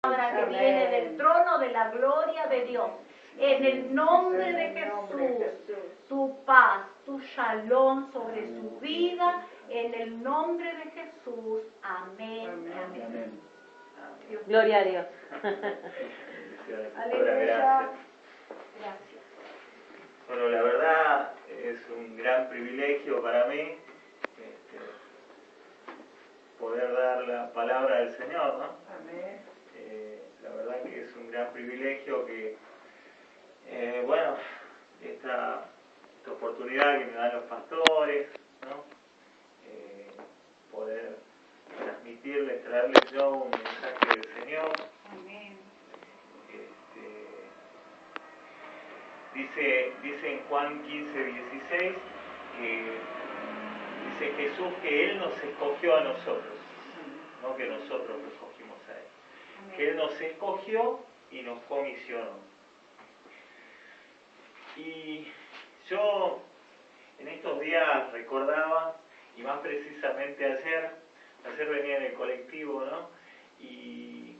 palabra que viene del trono de la gloria de Dios. En el nombre de Jesús, tu paz, tu shalom sobre su vida, en el nombre de Jesús. Amén. Amén. Gloria a Dios. Aleluya. Gracias. Bueno, la verdad es un gran privilegio para mí poder dar la palabra del Señor, ¿no? Amén. La verdad que es un gran privilegio que, bueno, esta oportunidad que me dan los pastores, ¿no? Poder transmitirles, traerles yo un mensaje del Señor. Amén. Dice en Juan 15:16 que dice Jesús que Él nos escogió a nosotros, no que nosotros lo escogimos a Él. Amén. Que Él nos escogió y nos comisionó. Y yo en estos días recordaba, y más precisamente ayer venía en el colectivo, ¿no? Y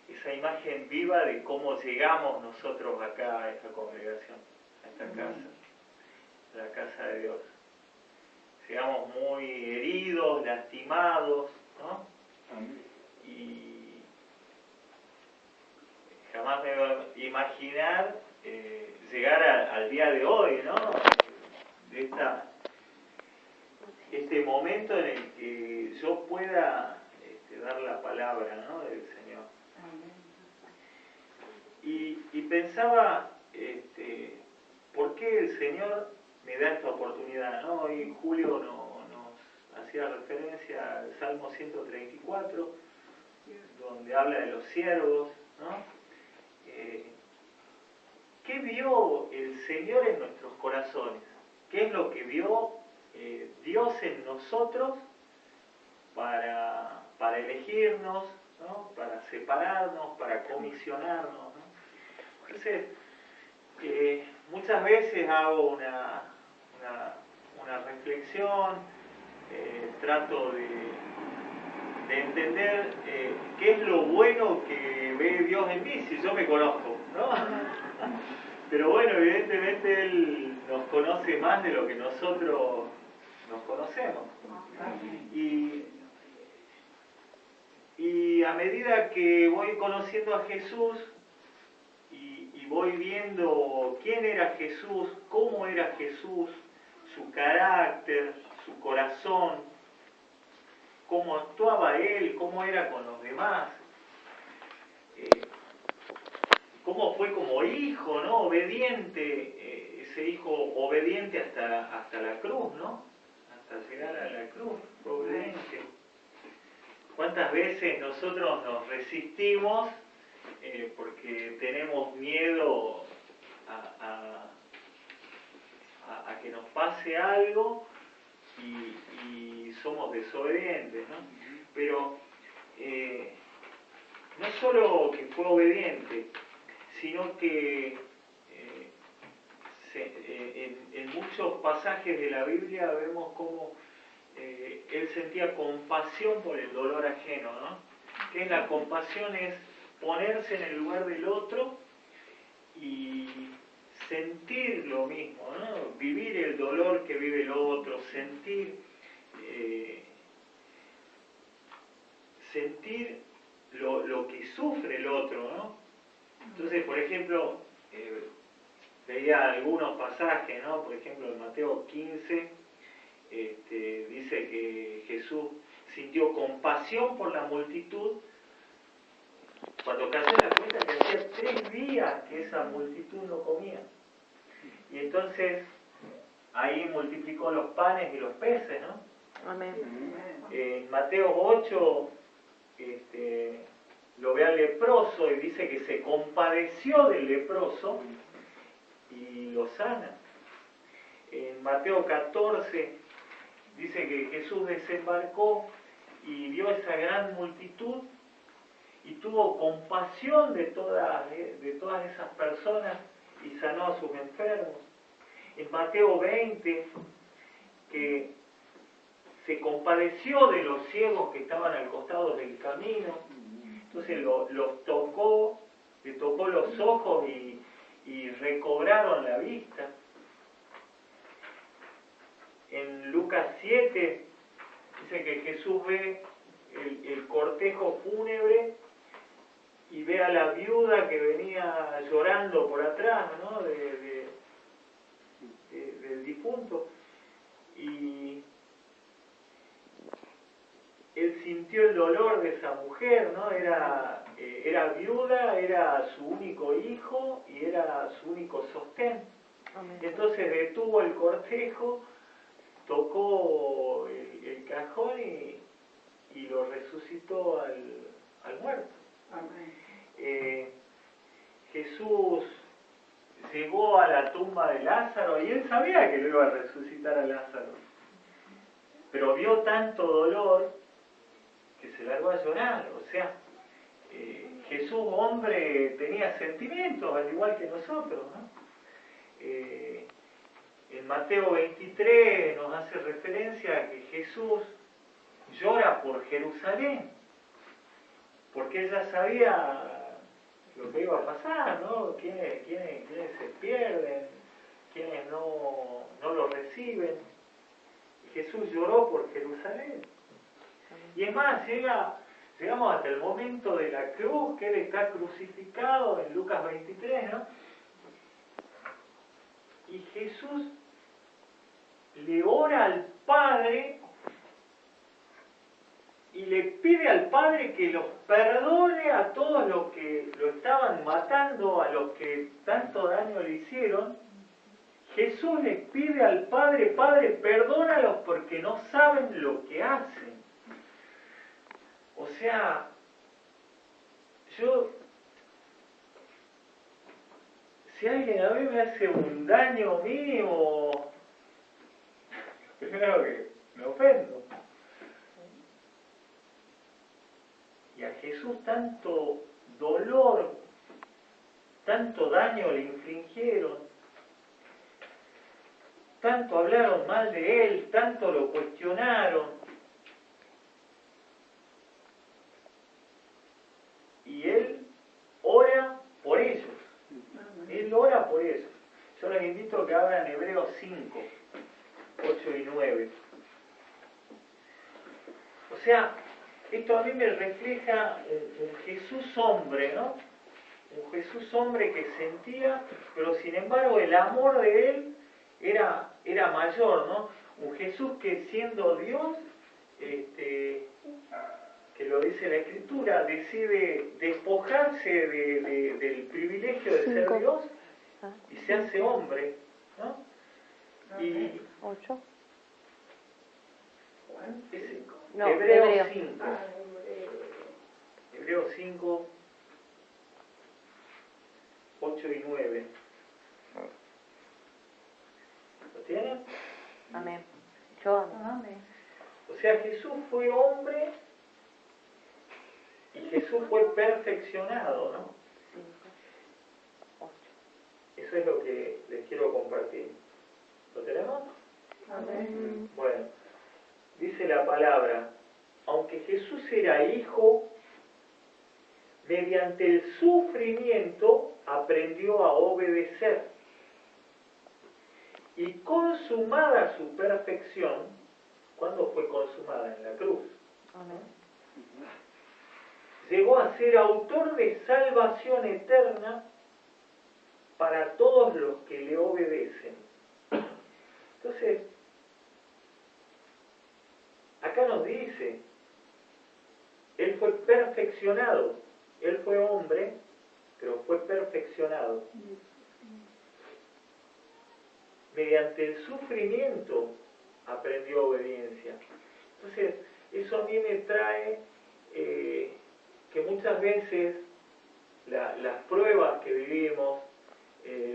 esa imagen viva de cómo llegamos nosotros acá a esta congregación, a esta casa, a la casa de Dios. Llegamos muy heridos, lastimados, ¿no? Y jamás me iba a imaginar llegar al día de hoy, ¿no? De este momento en el que yo pueda dar la palabra, ¿no? Del Señor. Y pensaba, ¿por qué el Señor me da esta oportunidad, ¿no? Y Julio nos hacía referencia al Salmo 134, donde habla de los siervos, ¿no? ¿Qué vio el Señor en nuestros corazones? ¿Qué es lo que vio Dios en nosotros para elegirnos, ¿no? Para separarnos, para comisionarnos, ¿no? Entonces, muchas veces hago una reflexión, trato de entender qué es lo bueno que ve Dios en mí, si yo me conozco, ¿no? Pero bueno, evidentemente Él nos conoce más de lo que nosotros nos conocemos. Y a medida que voy conociendo a Jesús y voy viendo quién era Jesús, cómo era Jesús, su carácter, su corazón, cómo actuaba Él, cómo era con los demás, cómo fue como hijo, ¿no? Obediente, ese hijo obediente hasta la cruz, ¿no? Hasta llegar a la cruz, obediente. ¿Cuántas veces nosotros nos resistimos porque tenemos miedo a que nos pase algo y somos desobedientes, ¿no? Pero no solo que fue obediente, sino que en muchos pasajes de la Biblia vemos cómo él sentía compasión por el dolor ajeno, ¿no? Que la compasión es ponerse en el lugar del otro y sentir lo mismo, ¿no? Vivir el dolor que vive el otro, sentir lo que sufre el otro, ¿no? Entonces, por ejemplo, veía algunos pasajes, ¿no? Por ejemplo, en Mateo 15, dice que Jesús sintió compasión por la multitud cuando cayó en la cuenta que hacía 3 días que esa multitud no comía. Y entonces ahí multiplicó los panes y los peces, ¿no? Amén. En Mateo 8 lo ve al leproso y dice que se compadeció del leproso y lo sana. En Mateo 14 dice que Jesús desembarcó y vio esa gran multitud y tuvo compasión de todas esas personas y sanó a sus enfermos. En Mateo 20, que se compadeció de los ciegos que estaban al costado del camino, entonces los tocó los ojos y recobraron la vista. En Lucas 7 dice que Jesús ve el cortejo fúnebre y ve a la viuda que venía llorando por atrás, ¿no? Del difunto, y él sintió el dolor de esa mujer, ¿no? Era viuda, era su único hijo y era su único sostén. Amén. Entonces detuvo el cortejo, tocó el cajón y lo resucitó al muerto. Jesús llegó a la tumba de Lázaro y él sabía que lo iba a resucitar a Lázaro, pero vio tanto dolor que se largó a llorar. O sea, Jesús, hombre, tenía sentimientos al igual que nosotros, ¿no? En Mateo 23 nos hace referencia a que Jesús llora por Jerusalén, porque ella sabía lo que iba a pasar, ¿no? Quiénes se pierden, quiénes no lo reciben. Y Jesús lloró por Jerusalén. Y es más, llegamos hasta el momento de la cruz, que Él está crucificado en Lucas 23, ¿no? Y Jesús le ora al Padre y le pide al Padre que los perdone a todos los que lo estaban matando, a los que tanto daño le hicieron. Jesús le pide al Padre: Padre, perdónalos porque no saben lo que hacen. O sea, si alguien a mí me hace un daño mínimo, primero que me ofendo. Y a Jesús tanto dolor, tanto daño le infligieron, tanto hablaron mal de Él, tanto lo cuestionaron. Y Él ora por ellos. Él ora por ellos. Yo les invito a que abran Hebreos 5, 8 y 9. O sea, esto a mí me refleja un Jesús hombre, ¿no? Un Jesús hombre que sentía, pero sin embargo el amor de Él era mayor, ¿no? Un Jesús que siendo Dios, que lo dice la Escritura, decide despojarse del privilegio de ser Dios y se hace hombre, ¿no? Y 8. No, Hebreos 5. Hebreos 5, 8 y 9. ¿Lo tienen? Amén. Yo amén. O sea, Jesús fue hombre y Jesús fue perfeccionado, ¿no? 5, 8. Eso es lo que les quiero compartir. ¿Lo tenemos? Amén. Bueno, dice la palabra: aunque Jesús era hijo, mediante el sufrimiento aprendió a obedecer. Y consumada su perfección, ¿cuándo fue consumada? En la cruz. Amén. Llegó a ser autor de salvación eterna para todos los que le obedecen. Entonces, acá nos dice, Él fue perfeccionado. Él fue hombre, pero fue perfeccionado. Mediante el sufrimiento aprendió obediencia. Entonces, eso a mí me trae que muchas veces las pruebas que vivimos,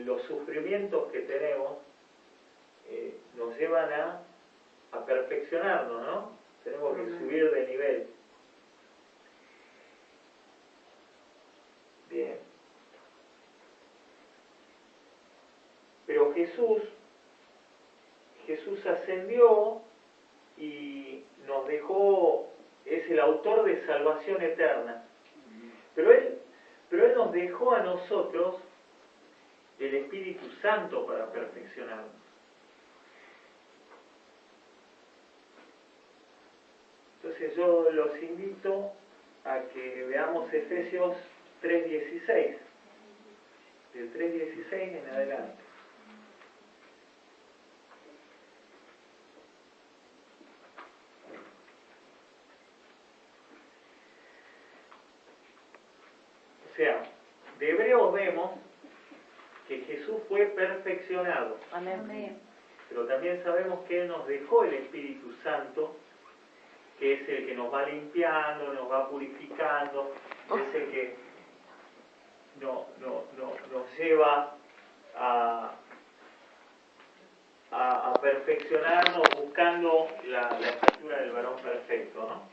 los sufrimientos que tenemos, nos llevan a perfeccionarnos, ¿no? Tenemos que subir de nivel. Bien. Pero Jesús ascendió y nos dejó, es el autor de salvación eterna. Pero Él nos dejó dejó a nosotros el Espíritu Santo para perfeccionarnos. Entonces yo los invito a que veamos Efesios 3:16, del 3:16 en adelante. O sea, de Hebreos vemos que Jesús fue perfeccionado. Amén. Pero también sabemos que Él nos dejó el Espíritu Santo, que es el que nos va limpiando, nos va purificando, es el que nos lleva a perfeccionarnos buscando la estatura del varón perfecto, ¿no?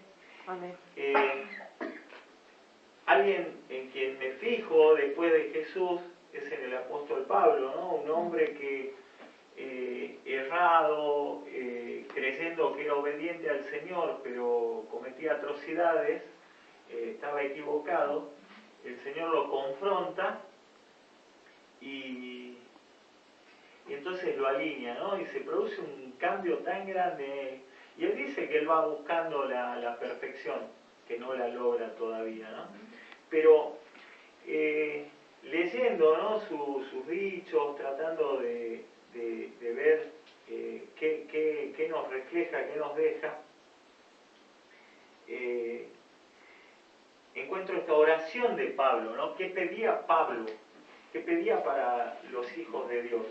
Amén. Alguien en quien me fijo después de Jesús es en el apóstol Pablo, ¿no? Un hombre que errado, creyendo que era obediente al Señor, pero cometía atrocidades, estaba equivocado. El Señor lo confronta y entonces lo alinea, ¿no? Y se produce un cambio tan grande. Y él dice que él va buscando la perfección, que no la logra todavía, ¿no? Pero leyendo, ¿no? sus dichos, tratando de ver qué nos refleja, qué nos deja, encuentro esta oración de Pablo, ¿no? ¿Qué pedía Pablo? ¿Qué pedía para los hijos de Dios?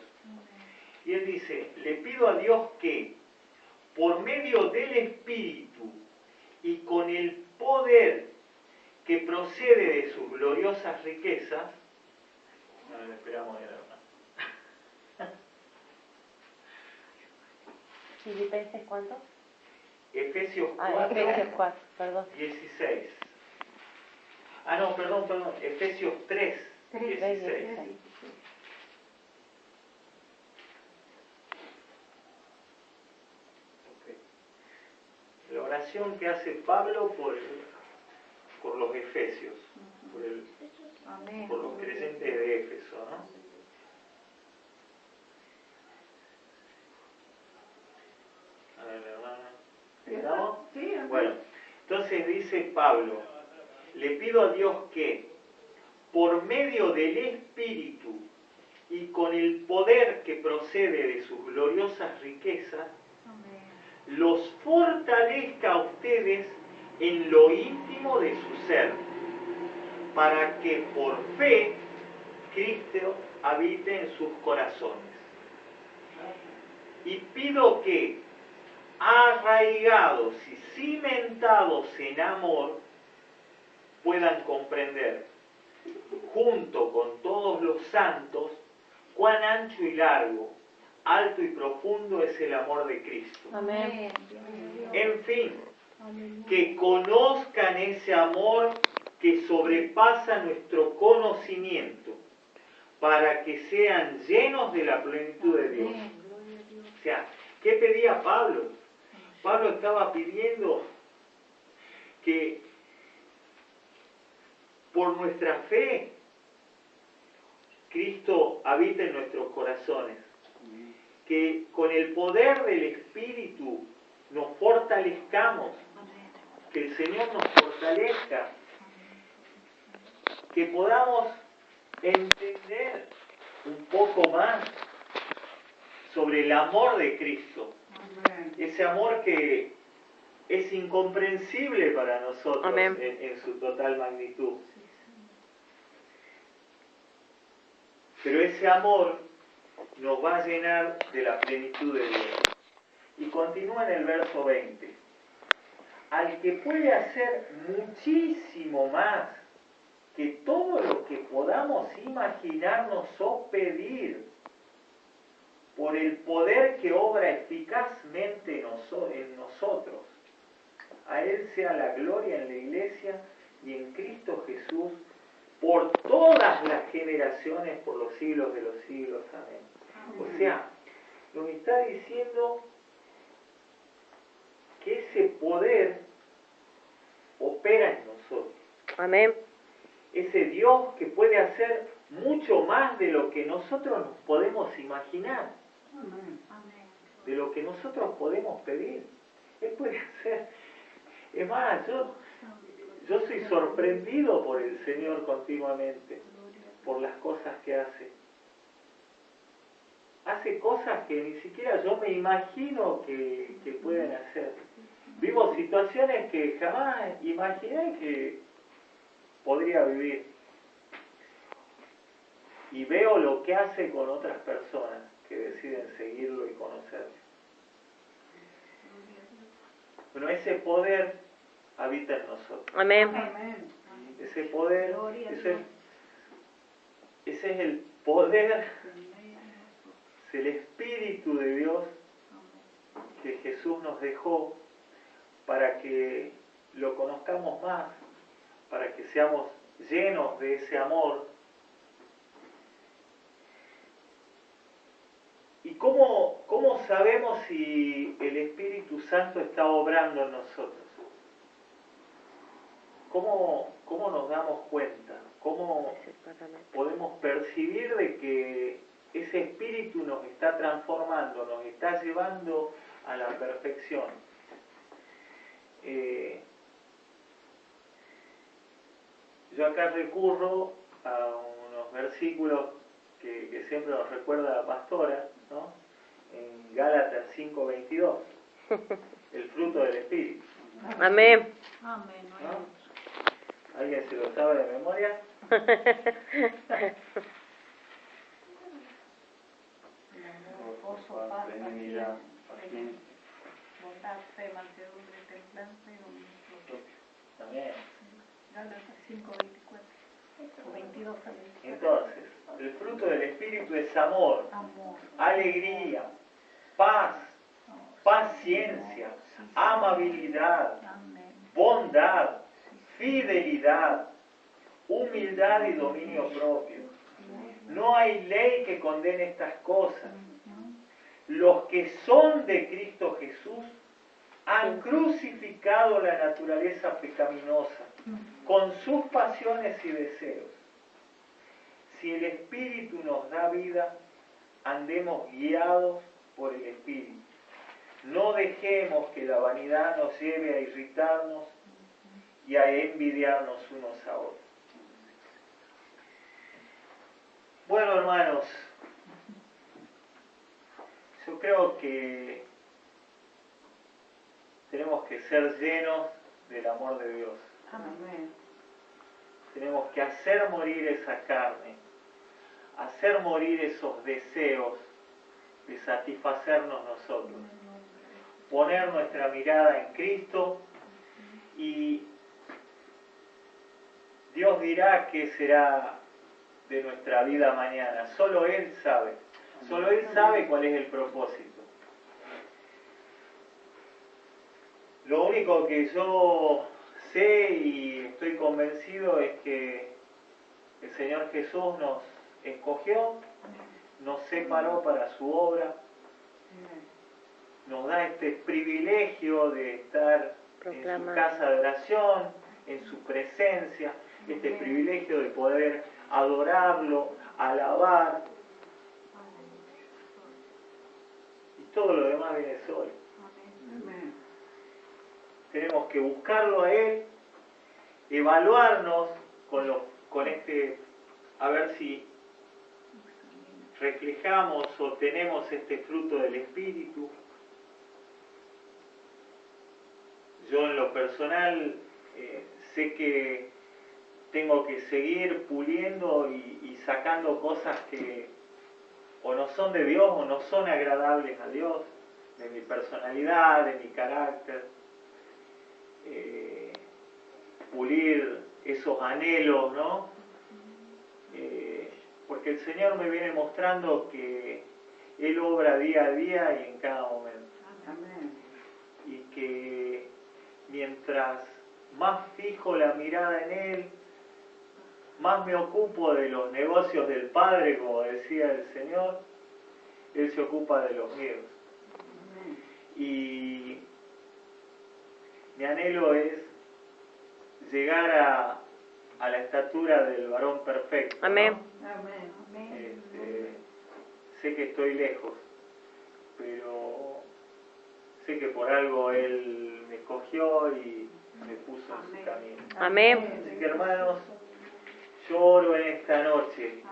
Y él dice, le pido a Dios que, por medio del Espíritu y con el poder que procede de sus gloriosas riquezas, no, esperamos de la ¿Filipenses cuánto? Efesios 4, Efesios 4, perdón. 16. Ah, no, perdón. Efesios 3, 16. Okay. La oración que hace Pablo por los efesios, por los creyentes de Éfeso, ¿no? A ver, hermana. ¿Estamos? Sí, bueno, entonces dice Pablo, le pido a Dios que, por medio del Espíritu y con el poder que procede de sus gloriosas riquezas, los fortalezca a ustedes en lo íntimo de su ser, para que por fe Cristo habite en sus corazones. Y pido que, arraigados y cimentados en amor, puedan comprender, junto con todos los santos, cuán ancho y largo, alto y profundo es el amor de Cristo. Amén. En fin, que conozcan ese amor que sobrepasa nuestro conocimiento, para que sean llenos de la plenitud de Dios. O sea, ¿qué pedía Pablo? Pablo estaba pidiendo que por nuestra fe Cristo habite en nuestros corazones, que con el poder del Espíritu nos fortalezcamos, que el Señor nos fortalezca, que podamos entender un poco más sobre el amor de Cristo, ese amor que es incomprensible para nosotros en su total magnitud. Pero ese amor nos va a llenar de la plenitud de Dios. Y continúa en el verso 20. Al que puede hacer muchísimo más que todo lo que podamos imaginarnos o pedir, por el poder que obra eficazmente en nosotros. A Él sea la gloria en la Iglesia y en Cristo Jesús por todas las generaciones, por los siglos de los siglos. Amén. O sea, nos está diciendo que ese poder opera en nosotros. Amén. Ese Dios que puede hacer mucho más de lo que nosotros nos podemos imaginar, de lo que nosotros podemos pedir. Él puede hacer. Es más, yo soy sorprendido por el Señor continuamente, por las cosas que hace. Hace cosas que ni siquiera yo me imagino que pueden hacer. Vivo situaciones que jamás imaginé que podría vivir. Y veo lo que hace con otras personas que deciden seguirlo y conocerlo. Bueno, ese poder habita en nosotros. Amén. Ese poder, ese es el poder, es el Espíritu de Dios que Jesús nos dejó para que lo conozcamos más, para que seamos llenos de ese amor. ¿Y cómo sabemos si el Espíritu Santo está obrando en nosotros? ¿Cómo nos damos cuenta? ¿Cómo podemos percibir de que ese Espíritu nos está transformando, nos está llevando a la perfección? Yo acá recurro a unos versículos que siempre nos recuerda la pastora, ¿no? En Gálatas 5:22, el fruto del Espíritu. Amén. Amén. ¿No? ¿Alguien se lo sabe de memoria? Gozo, paz, benignidad, bondad, fe, mansedumbre, templanza y dominio propio. También. Gálatas 5:24 o 22 a 24. Entonces, el fruto del Espíritu es amor, Amor, alegría, paz, paciencia, amabilidad, amén, bondad, fidelidad, humildad y dominio propio. No hay ley que condene estas cosas. Los que son de Cristo Jesús han crucificado la naturaleza pecaminosa con sus pasiones y deseos. Si el Espíritu nos da vida, andemos guiados por el Espíritu. No dejemos que la vanidad nos lleve a irritarnos y a envidiarnos unos a otros. Bueno, hermanos, yo creo que tenemos que ser llenos del amor de Dios. amén, Tenemos que hacer morir esa carne, hacer morir esos deseos de satisfacernos nosotros, poner nuestra mirada en Cristo y Dios dirá qué será de nuestra vida mañana. Solo Él sabe cuál es el propósito. Lo único que yo sé y estoy convencido es que el Señor Jesús nos escogió, nos separó para su obra, nos da este privilegio de estar en su casa de oración, en su presencia, este privilegio de poder adorarlo, alabar, y todo lo demás viene solo. Tenemos que buscarlo a Él, evaluarnos con este, a ver si reflejamos o tenemos este fruto del Espíritu. Yo en lo personal sé que tengo que seguir puliendo y sacando cosas que o no son de Dios o no son agradables a Dios, de mi personalidad, de mi carácter. Pulir esos anhelos, ¿no? Porque el Señor me viene mostrando que Él obra día a día y en cada momento. amén, Y que mientras más fijo la mirada en Él, más me ocupo de los negocios del Padre, como decía el Señor, Él se ocupa de los míos. Y mi anhelo es llegar a a la estatura del varón perfecto. Amén. ¿No? Sé que estoy lejos, pero sé que por algo Él me escogió y me puso en su camino. Amén. Así que, hermanos, yo oro en esta noche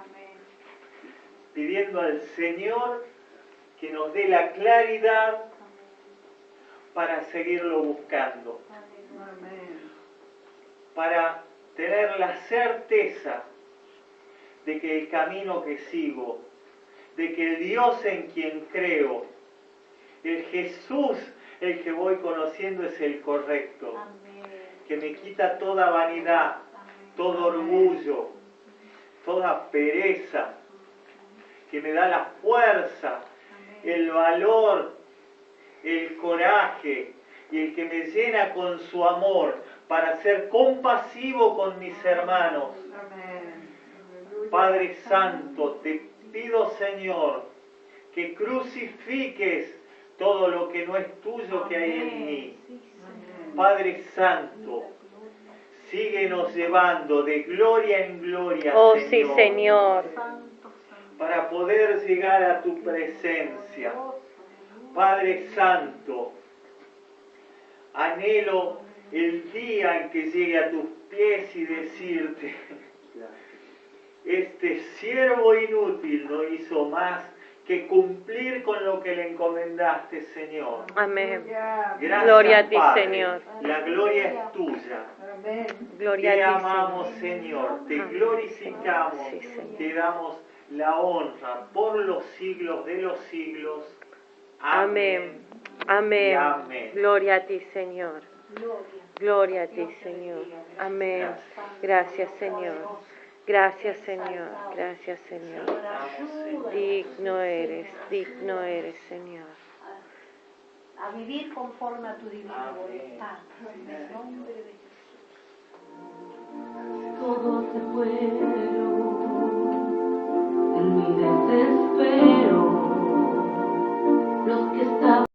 pidiendo al Señor que nos dé la claridad para seguirlo buscando, para tener la certeza de que el camino que sigo, de que el Dios en quien creo, el Jesús el que voy conociendo es el correcto, que me quita toda vanidad, todo orgullo, toda pereza, que me da la fuerza, el valor, el coraje y el que me llena con su amor para ser compasivo con mis hermanos. Padre Santo, te pido, Señor, que crucifiques todo lo que no es tuyo que hay en mí. Padre Santo, síguenos llevando de gloria en gloria, Oh, Señor, sí, Señor. para poder llegar a tu presencia. Padre Santo, anhelo el día en que llegue a tus pies y decirte: este siervo inútil no hizo más que cumplir con lo que le encomendaste, Señor. Amén. Gracias, Gloria a ti, Padre. Señor. La gloria es tuya. Gloria Te a ti, amamos, Señor. Señor. Te Amén, glorificamos. Señor. Sí, Señor. Te damos la honra por los siglos de los siglos. Amén. Y Amén. amén. Gloria a ti, Señor. Gloria a ti, Señor. Amén. Gracias, Señor. Gracias, Señor. Gracias, Señor. Digno eres, Señor. A vivir conforme a tu divina Amén. voluntad. En el nombre de Jesús. Todo te puede lograr.